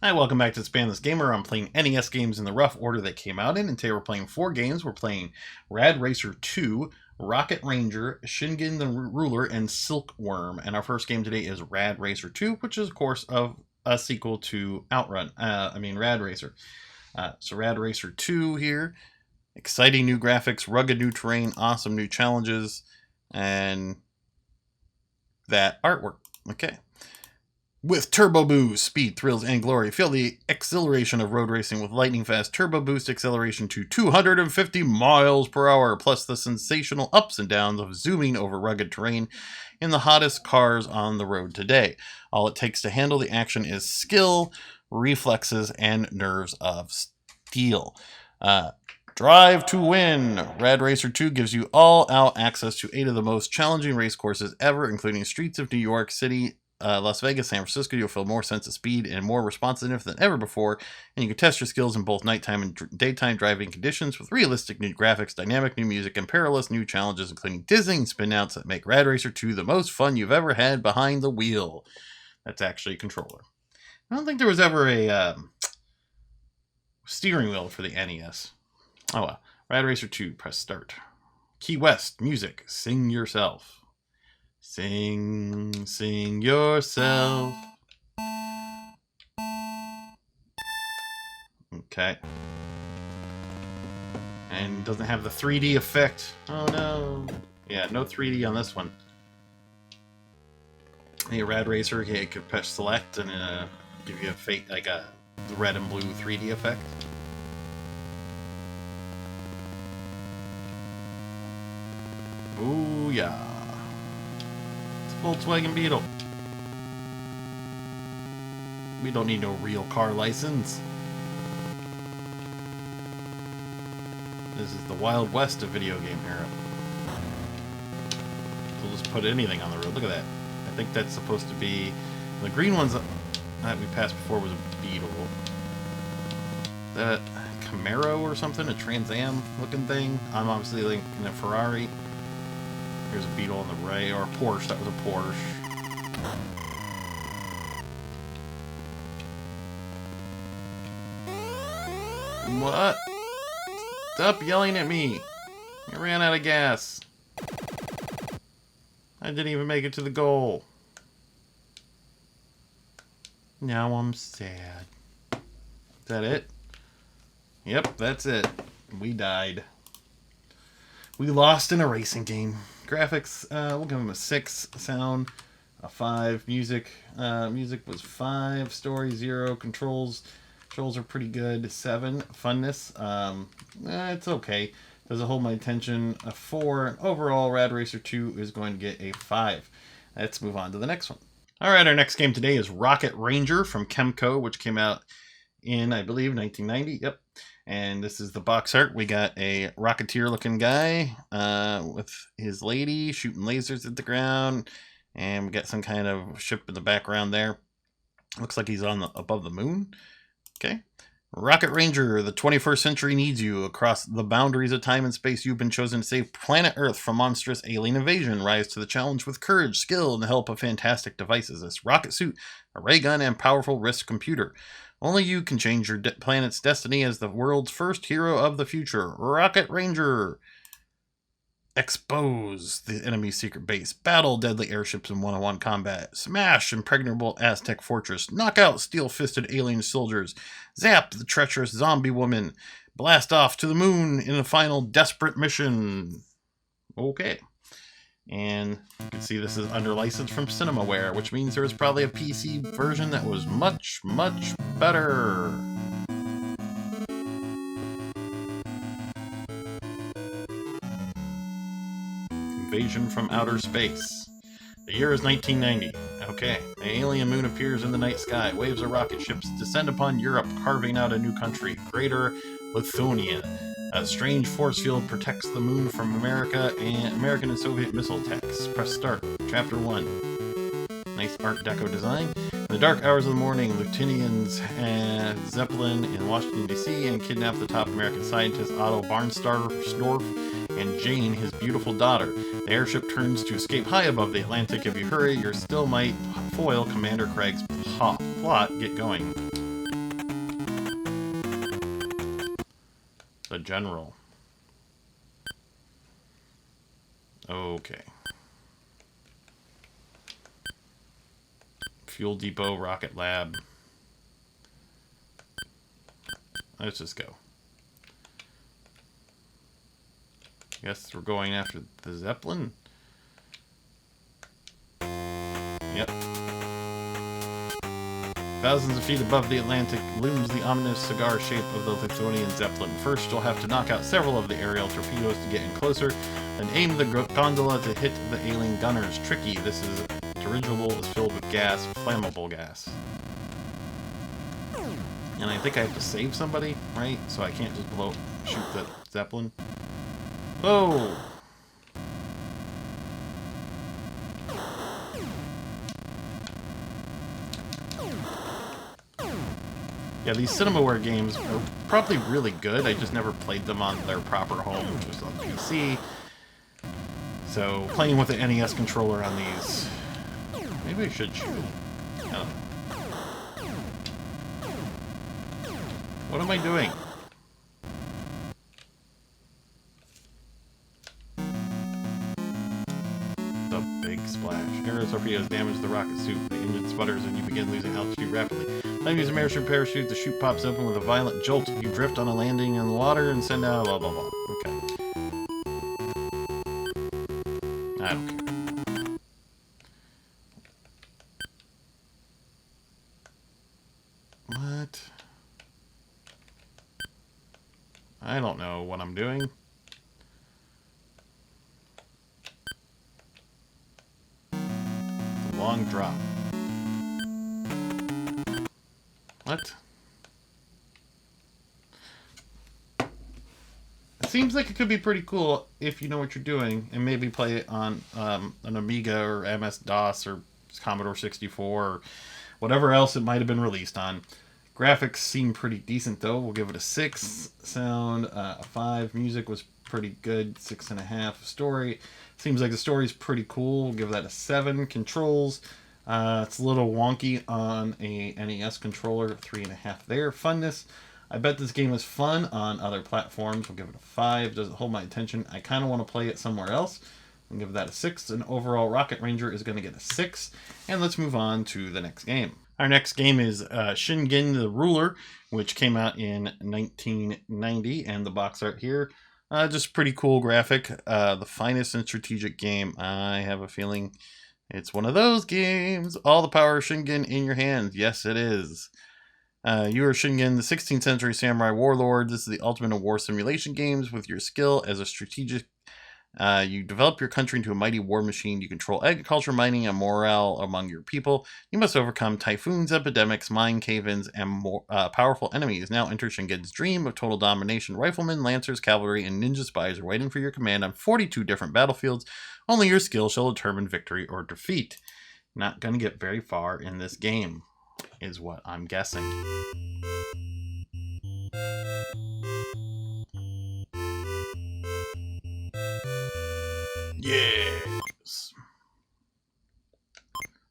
Hi, welcome back to Span This Gamer. I'm playing NES games in the rough order they came out in, and today we're playing 4 games. We're playing Rad Racer II, Rocket Ranger, Shingen the Ruler, and Silkworm. And our first game today is Rad Racer II, which is, of course, a sequel to Rad Racer. So Rad Racer II here. Exciting new graphics, rugged new terrain, awesome new challenges, and that artwork. Okay. With turbo boost, speed, thrills, and glory, feel the exhilaration of road racing with lightning-fast turbo boost acceleration to 250 miles per hour, plus the sensational ups and downs of zooming over rugged terrain in the hottest cars on the road today. All it takes to handle the action is skill, reflexes, and nerves of steel. Drive to win! Rad Racer 2 gives you all-out access to 8 of the most challenging race courses ever, including streets of New York City, Las Vegas, San Francisco. You'll feel more sense of speed and more responsiveness than ever before, and you can test your skills in both nighttime and daytime driving conditions with realistic new graphics, dynamic new music, and perilous new challenges, including dizzying spinouts that make Rad Racer 2 the most fun you've ever had behind the wheel. That's actually a controller. I don't think there was ever a steering wheel for the NES. Oh well. Rad Racer 2, press start. Key West, music, sing yourself. Sing, sing yourself. Okay. And doesn't have the 3D effect. Oh no. Yeah, no 3D on this one. Hey, Rad Racer, okay, it could press select and give you a the red and blue 3D effect. Ooh, yeah. Volkswagen Beetle. We don't need no real car license. This is the Wild West of video game era. We'll just put anything on the road. Look at that. I think that's supposed to be... The green ones that we passed before was a Beetle. That Camaro or something? A Trans Am looking thing? I'm obviously like in a Ferrari. Here's a Beetle on the right, or a Porsche. That was a Porsche. What? Stop yelling at me. I ran out of gas. I didn't even make it to the goal. Now I'm sad. Is that it? Yep, that's it. We died. We lost in a racing game. Graphics, we'll give them a 6. Sound, a 5. Music, music was 5. Story, 0. Controls are pretty good. 7. Funness, it's okay. Doesn't hold my attention. A 4. Overall, Rad Racer 2 is going to get a 5. Let's move on to the next one. Alright, our next game today is Rocket Ranger from Kemco, which came out in, I believe, 1990. Yep. And this is the box art. We got a Rocketeer looking guy with his lady shooting lasers at the ground. And we got some kind of ship in the background there. Looks like he's above the moon. Okay. Rocket Ranger, the 21st century needs you. Across the boundaries of time and space, you've been chosen to save planet Earth from monstrous alien invasion. Rise to the challenge with courage, skill, and the help of fantastic devices. This rocket suit, a ray gun, and powerful wrist computer. Only you can change your planet's destiny as the world's first hero of the future. Rocket Ranger. Expose the enemy's secret base. Battle deadly airships in one-on-one combat. Smash impregnable Aztec fortress. Knock out steel-fisted alien soldiers. Zap the treacherous zombie woman. Blast off to the moon in a final desperate mission. Okay. And you can see this is under license from CinemaWare, which means there was probably a PC version that was much, much better. Invasion from outer space. The year is 1990. Okay. An alien moon appears in the night sky. Waves of rocket ships descend upon Europe, carving out a new country, Greater Lithuania. A strange force field protects the moon from American and Soviet missile attacks. Press start. Chapter 1. Nice Art Deco design. In the dark hours of the morning, Lieutenants Zeppelin in Washington, D.C. and kidnap the top American scientist Otto Barnstorff and Jane, his beautiful daughter. The airship turns to escape high above the Atlantic. If you hurry, you still might foil Commander Craig's plot. Get going. The General. Okay. Fuel Depot, Rocket Lab. Let's just go. Guess we're going after the Zeppelin. Yep. Thousands of feet above the Atlantic looms the ominous cigar shape of the Lithuanian Zeppelin. First, you'll have to knock out several of the aerial torpedoes to get in closer, then aim the gondola to hit the alien gunners. Tricky. This dirigible is filled with gas, flammable gas. And I think I have to save somebody, right? So I can't just shoot the Zeppelin. Whoa! Yeah, these CinemaWare games are probably really good. I just never played them on their proper home, which was on PC. So, playing with the NES controller on these... Maybe I should shoot it. I don't know. What am I doing? The big splash. Aerial torpedoes damage the rocket suit. The engine sputters and you begin losing altitude rapidly. Time to use a parachute. The chute pops open with a violent jolt. You drift on a landing in the water and send out blah blah blah. Okay. I don't care. What? I don't know what I'm doing. The long drop. What? It seems like it could be pretty cool if you know what you're doing, and maybe play it on an Amiga or MS-DOS or Commodore 64 or whatever else it might have been released on. Graphics seem pretty decent though. We'll give it a 6. Sound, a 5. Music was pretty good, 6.5. Story, seems like the story's pretty cool. We'll give that a 7. Controls, it's a little wonky on a NES controller, 3.5 there. Funness, I bet this game is fun on other platforms. We'll give it a 5. Doesn't hold my attention. I kind of want to play it somewhere else. I'll give that a 6. And overall, Rocket Ranger is going to get a 6. And let's move on to the next game. Our next game is Shingen the Ruler, which came out in 1990. And the box art here, just pretty cool graphic. The finest in strategic game. I have a feeling it's one of those games. All the power of Shingen in your hands. Yes, it is. You are Shingen, the 16th century samurai warlord. This is the ultimate of war simulation games. With your skill as a strategic, you develop your country into a mighty war machine. You control agriculture, mining, and morale among your people. You must overcome typhoons, epidemics, mine cave-ins, and more powerful enemies. Now enter Shingen's dream of total domination. Riflemen, lancers, cavalry, and ninja spies are waiting for your command on 42 different battlefields. Only your skill shall determine victory or defeat. Not going to get very far in this game, is what I'm guessing. Yes.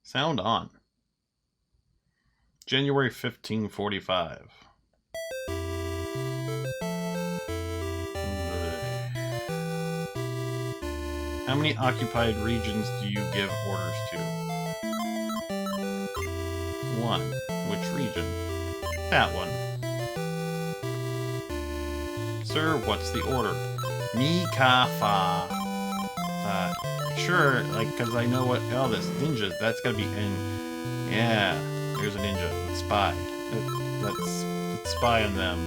Sound on. January 1545. How many occupied regions do you give orders to? 1. Which region? That one. Sir, what's the order? Mi, ka, fa. Sure, like, because I know what... Oh, this ninja, that's gotta be in... Yeah, there's a ninja. Let's spy. Let's spy on them.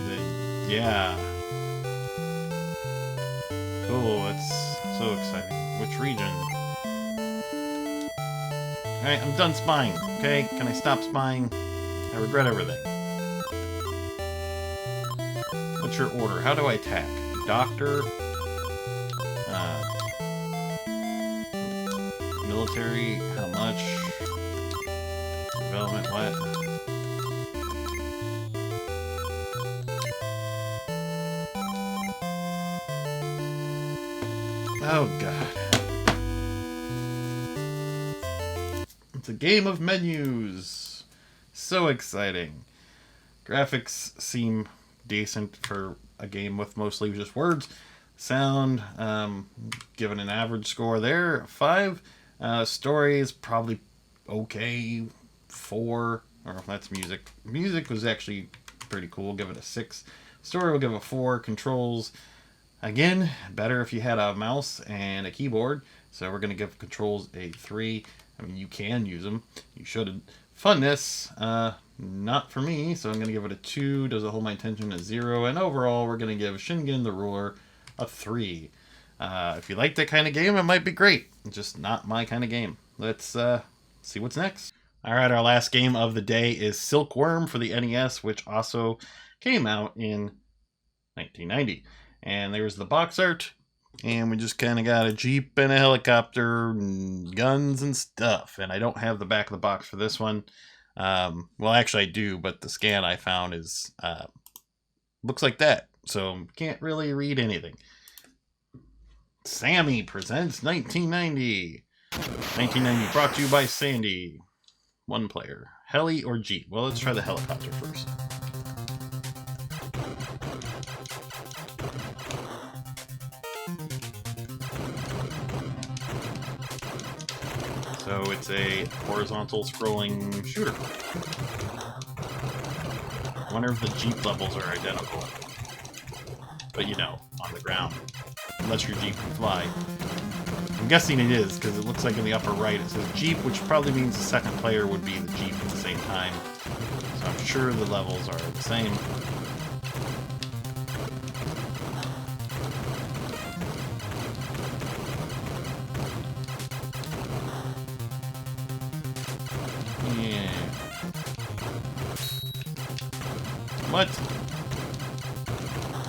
And yeah. Cool, that's so exciting. Which region? Alright, I'm done spying, okay? Can I stop spying? I regret everything. What's your order? How do I attack? Doctor? Military? How much? Development? What? Oh, God. It's a game of menus. So exciting. Graphics seem decent for a game with mostly just words. Sound, given an average score there, 5. Story is probably okay, 4. Or if that's music. Music was actually pretty cool. Give it a 6. Story will give a 4. Controls, again, better if you had a mouse and a keyboard. So we're going to give controls a 3. I mean, you can use them. You should. Funness, not for me, so I'm going to give it a 2. Does it hold my attention? A 0. And overall, we're going to give Shingen the Ruler a 3. If you like that kind of game, it might be great. Just not my kind of game. Let's see what's next. Alright, our last game of the day is Silkworm for the NES, which also came out in 1990. And there's the box art, and we just kind of got a Jeep and a helicopter and guns and stuff. And I don't have the back of the box for this one. Well, actually I do, but the scan I found is looks like that. So can't really read anything. Sammy presents 1990. 1990 brought to you by Sandy. 1 player. Heli or Jeep? Well, let's try the helicopter first. So it's a horizontal scrolling shooter. I wonder if the Jeep levels are identical. But you know, on the ground. Unless your Jeep can fly. I'm guessing it is, because it looks like in the upper right it says Jeep, which probably means the second player would be the Jeep at the same time. So I'm sure the levels are the same. Yeah. What?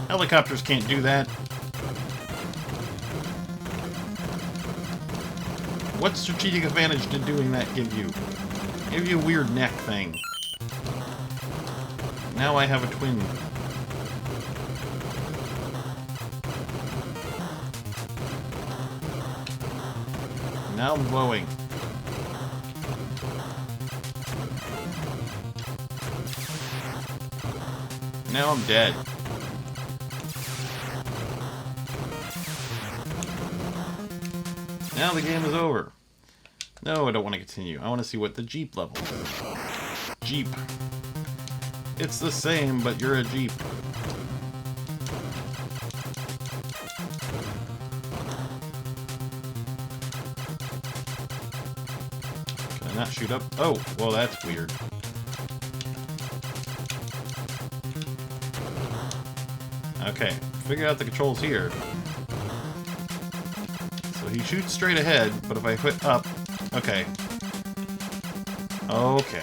Helicopters can't do that. What strategic advantage did doing that give you? Give you a weird neck thing. Now I have a twin. Now I'm blowing. Now I'm dead. Now the game is over. No, I don't want to continue. I want to see what the Jeep level is. Jeep. It's the same, but you're a Jeep. Can I not shoot up? Oh, well that's weird. Okay, figure out the controls here. So he shoots straight ahead, but if I hit up... Okay. Okay.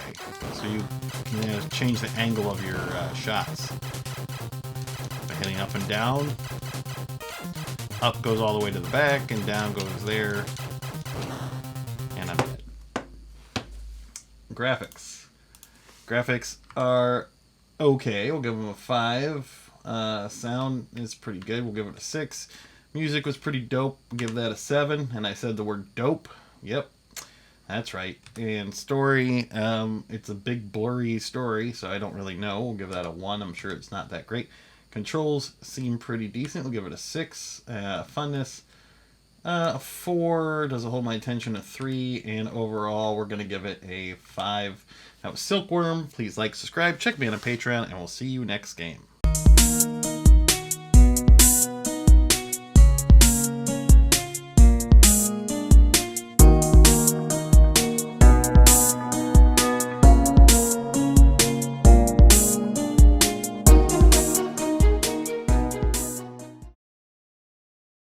So you can change the angle of your shots. By hitting up and down. Up goes all the way to the back, and down goes there. And I'm dead. Graphics. Graphics are okay. We'll give them a 5. Sound is pretty good. We'll give it a 6. Music was pretty dope. We'll give that a 7. And I said the word dope. Yep. That's right. And story, it's a big blurry story, so I don't really know. We'll give that a 1. I'm sure it's not that great. Controls seem pretty decent. We'll give it a 6. Funness, a 4. Does it hold my attention? A 3. And overall, we're going to give it a 5. That was Silkworm. Please like, subscribe, check me out on Patreon, and we'll see you next game.